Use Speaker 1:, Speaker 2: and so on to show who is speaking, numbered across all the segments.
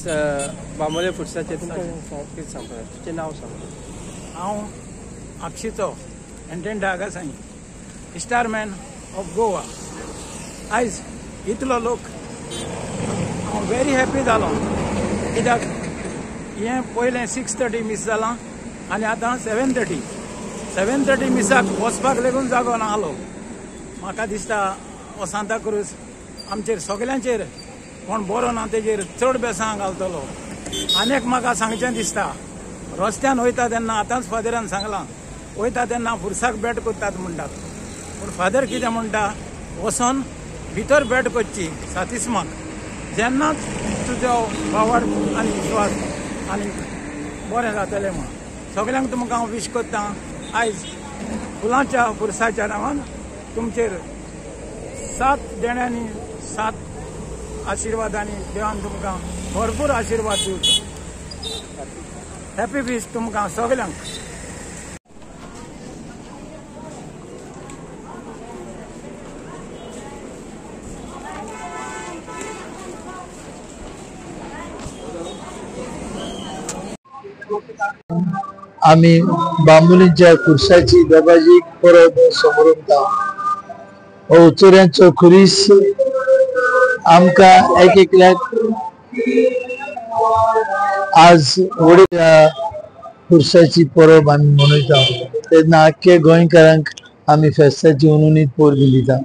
Speaker 1: बांबोळे फुडसाचे तुमकां कितें सांगता तुजें नांव सांग।
Speaker 2: हांव अक्षितो एंटेन डागासाई स्टारमॅन ऑफ गोवा। आयज इतलो लोक हांव व्हेरी हॅपी जालो कित्याक हें पयलें 6:30 मिस जालां आनी आतां 7:30 मिसाक वचपाक लागून जागो ना आलो। म्हाका दिसता हो सांता क्रूज आमचेर सगल्यांचेर कोण बरो ना तेजेर चड बेसां घालतलो। आनीक म्हाका सांगचें दिसता रस्त्यान वयता तेन्ना आतांच फादरान सांगलां वयता तेन्ना फुरसाक बेट कोत्तात म्हणटात पूण फादर कितें म्हणटा वचोन भितर बेट कोत्ची सातिस्माक जेन्नाच तुजो वावर आनी विश्वास आनी बरें जातलें म्हण सगल्यांक तुमकां हांव विश कोत्ता। आयज फुलांच्या फुरसाच्या नांवान तुमचेर 7 देण्यांनी 7 आशिर्वादांनी देवान तुमकां भरपूर आशिर्वाद दिवचो। हॅपी फीस्ट तुमकां सगल्यांक।
Speaker 3: आम्ही बांबोलींच्या खुर्साची देवाची परब समोरता उत्सुऱ्यांचो खुरीस आमकां एक एकल्याक आज व्हडली खुर्साची परब आमी मनयता तेन्ना आख्खे गोंयकारांक आमी फेस्ताची उनुनीत पोरबी दिता।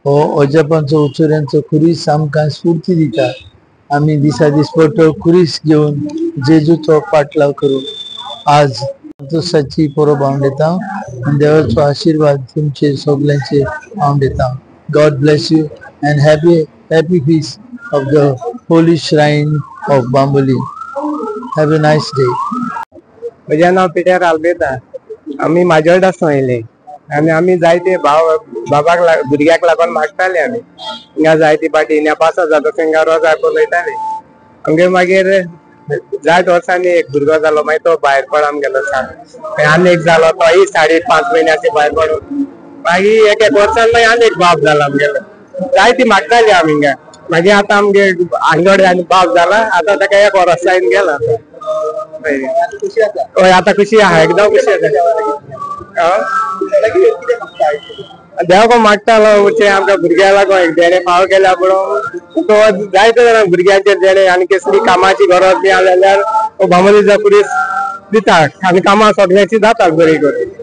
Speaker 3: हो अजापांचो उत्सुऱ्यांचो खुरीस आमकां स्फूर्ती दिता। आमी दिसा दिसपट्टो खुरीस घेवन जेजूचो फाटलाव करून आज संतोशाची परब हांव दिता आनी देवाचो आशिर्वाद तुमचे सगल्यांचेर हांव दिता। God bless you and happy feast of the holy shrine of Bambolim. Have a nice day.
Speaker 4: म्हजें नांव पिटर आल्बेता। आमी माजोर्डासून येयले आनी आमी जायते बाबाक भुरग्याक लागून मागताले। आमी हिंगा जायती पाटी नेपासा जाता थिंगा रोजां पळयताले। आमगे मागीर 8 वर्सांनी एक भुरगो जालो मागीर तो भायर पडून गेलो मागीर आनी एक जालो तोय 5.5 म्हयन्याचे भायर पडून मागीर एक वर्सान मागीर आनी एक बाब जाला आमगेलो जायती मागताली आमी हिंगा। मागीर आतां आमगे आंगड आनी बाब जाला आतां ताका 1 वर्स जायन गेला। हय आतां खुशी आहा एकदम खुशी आहा। देवाक मागतालो ते आमकां भुरग्यां लागून एक देणे फाव केल्या पुरो तो जायते जाणांक भुरग्यांचेर देणे आनी कसली कामाची गरज बी आली जाल्यार बांबोलीच्या पुलीस दिता आनी कामां सगळ्यांची जाता बरी करून।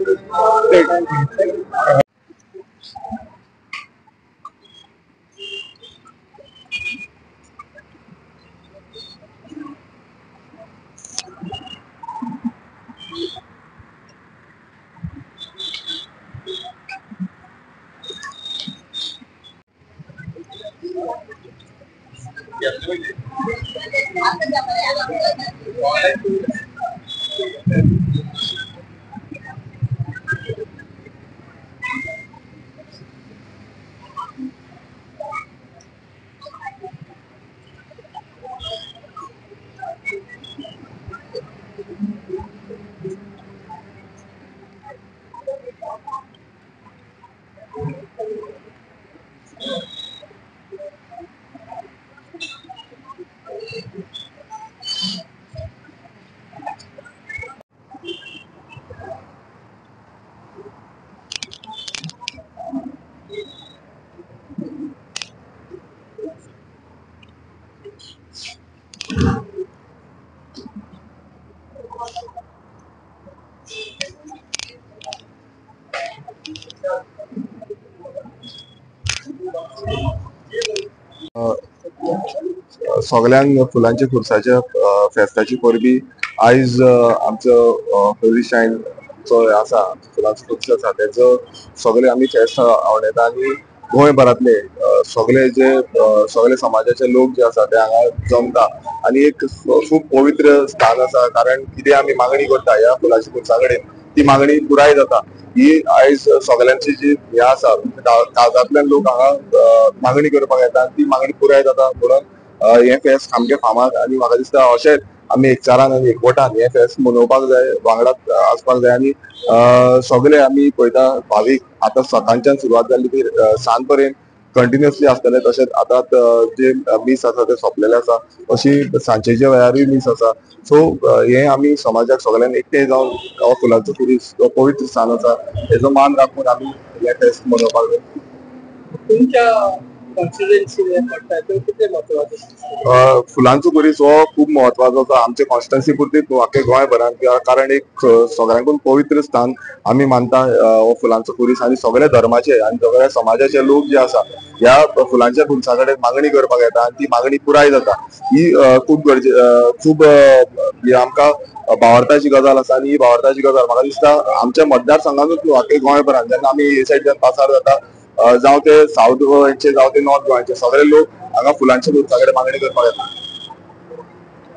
Speaker 5: सगळ्यांक फुलांच्या खुर्साच्या फेस्ताची परबी आयज आमचो होली श्राइन जो आसा फुलांचो खुर्स आसा तेजो सगळे आमी फेस्त आवडटा आनी गोंयभरांतले सगळे समाजाचे लोक जे आसा ते हांगा जमता आनी एक खूब पवित्र स्थान आसा कारण कितें आमी मागणी करता ह्या फुलांच्या खुर्सा कडेन ती मागणी पुराय जाता। ही आयज सगळ्यांची जी हे आसा काळजांतल्यान लोक हांगा मागणी करपाक येता ती मागणी पुराय जाता म्हणून हे फेस्त सामके फामाद आनी म्हाका दिसता अशेंच आमी एकचारान आनी एकवटान हे फेस्त मनोवपाक जाय वांगडात आसपाक जाय आनी सगळे आमी पळयता भावीक आतां सकाळच्यान सुरवात जाल्ली ती सांज पर्यंत कंटिन्युअसली आसतले तशेंच आतां जे मीस आसा ते सोंपलेले आसा अशी सांजेच्या वेळारूय मीस आसा सो हे आमी समाजाक सगळ्यांनी एकठांय जावन हो फुलांचो खुरीस पवित्र स्थान आसा हेजो मान राखून आमी हे फेस्त मनोवपाक जाय.
Speaker 1: तुमच्या कॉन्स्टिट्युएन्सीन हें पडटा तें कितें म्हत्वाचें?
Speaker 5: फुलांचो खुरीस हो खूब महत्वाचो आसा आमचे कॉन्स्टिट्युएन्सी पुरतीच आख्खे गोंयभरांत कारण एक सगळ्यांकून पवित्र स्थान आमी मानता हो फुलांचो खुरीस आनी सगळे धर्माचे आनी सगळ्या समाजाचे लोक जे आसा ह्या फुलांच्या खुरसा कडेन मागणी करपाक येता आनी ती मागणी पुराय जाता ही खूब खूब आमकां भावार्थाची गजाल आसा आनी ही भावार्थाची गजाल म्हाका दिसता आमच्या मतदारसंघानूच न्हू आख्खे गोंयभरांत जेन्ना आमी हे सायडीच्यान पासार जाता जावं ते साऊथ गोंयचे जावं ते नॉर्थ गोंयचे सगळे लोक हांगा फुलांच्या खुर्सा कडेन मागणी करपाक येता.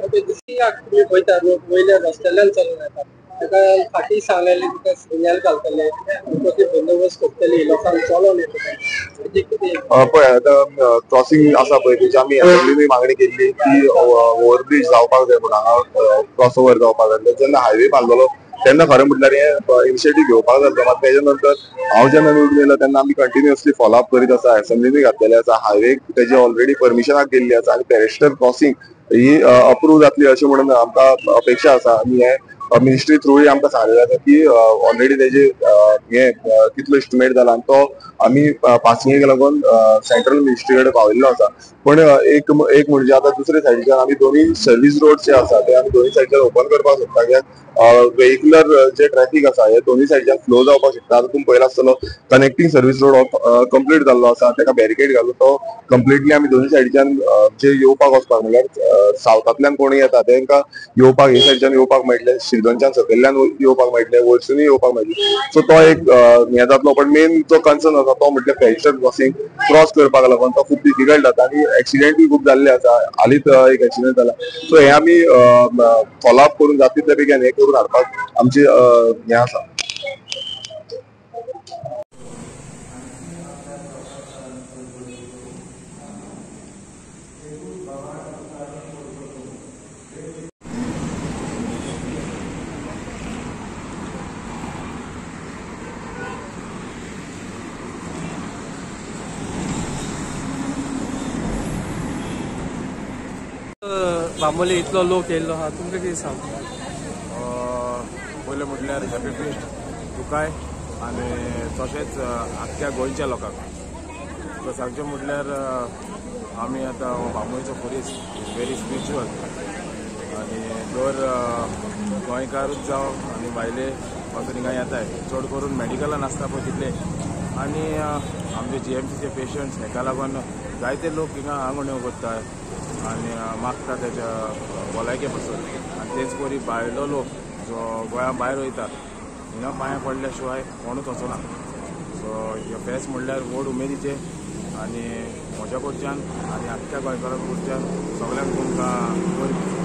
Speaker 1: तुम्ही पळयता लोक वयल्या रस्त्याल्यान चलून येतात ताका फाटीं सांगलेले तुका सिग्नल घालतले तुका बंदोबस्त करतले लोकांक चलोन येता
Speaker 5: पळय आतां क्रॉसींग आसा पळय तेची आमी असेंब्लीनूय मागणी केल्ली की ओव्हरब्रीज जावपाक जाय म्हणून हांगा क्रॉस ओव्हर जावपाक जाय जेन्ना हायवे बांदलेलो तेन्ना खरें म्हटल्यार हे इनिशिएटीव घेवपाक जाय मात तेजे नंतर हांव जेन्ना निवडून येयलो तेन्ना आमी कंटिन्युअसली फॉलोअप करीत आसा असेंब्लीनूय घातलेले आसा हायवे तेजे ऑलरेडी परमिशनाक गेल्ली आसा आनी पेरिस्टर क्रॉसींग ही अप्रूव जातली अशें म्हणून आमकां अपेक्षा आसा आनी हे मिनिस्ट्री थ्रूय आमकां सांगलेलें आसा की ऑलरेडी तेजे हे कितलो एस्टिमेट जाला आनी तो आमी पासिंगेक लागून सेंट्रल मिनिस्ट्री कडेन पावयल्लो आसा पण एक म्हणजे आतां दुसरे सायडीच्यान आमी दोनूय सर्वीस रोड जे आसा ते आमी दोनूय सायडीच्यान ओपन करपाक सोदता कित्याक वेहिक्युलर जे ट्रॅफिक आसा हे दोनूय सायडीच्यान फ्लो जावपाक शकता आतां तुमी पळयला आसतलो कनेक्टिंग सर्वीस रोड कंप्लीट जाल्लो आसा तेका बॅरिकेड घालून तो कंप्लिटली आमी दोनूय सायडीच्यान जे येवपाक वचपाक म्हळ्यार सावथांतल्यान कोणूय येता तांकां येवपाक हे सायडीच्यान येवपाक मेळटलें शिरदोनच्यान सकयल्यान येवपाक मेळटलें वयरसुनूय येवपाक मेळटलें सो तो एक हे जातलो पण मेन जो कन्सर्न आसा तो म्हटल्यार पेरिस्टर क्रॉसींग क्रॉस करपाक लागून तो खूब डिफिकल्ट जाता आनी एक्सिडेंटूय खूब जाल्ले आसा हालींच एक एक्सिडेंट जाला सो हे आमी फॉलोअप करून जाता तितले बेगीन हे करून हाडपाक आमची हे आसा.
Speaker 1: बांबोली इतलो लोक येयल्लो आहा तुमकां कितें सांगता?
Speaker 6: पयलें म्हटल्यार हॅपी फिस्ट तुकाय आनी तशेंच आख्ख्या गोंयच्या लोकांक तो सांगचें म्हटल्यार आमी आतां बांबोळीचो खुरीस व्हेरी स्पिरिच्युअल आनी दर गोंयकारूच जावं आनी भायले वचून हिंगा येताय चड करून मेडिकलान आसता पळय तितले आनी आमचे GMCचे पेशंट्स हेका लागून जायते लोक हिंगा आंगवण्यो करताय आनी मागता तेच्या भलायके पासून आनी तेच परी भायलो लोक जो गोंया भायर वयता हिंगा पांयां पडल्या शिवाय कोणूच वचना सो हे फेस्त म्हणल्यार व्हड उमेदीचे आनी म्हज्या कडच्यान आनी आख्ख्या गोंयकारां कडच्यान सगळ्यांक तुमकां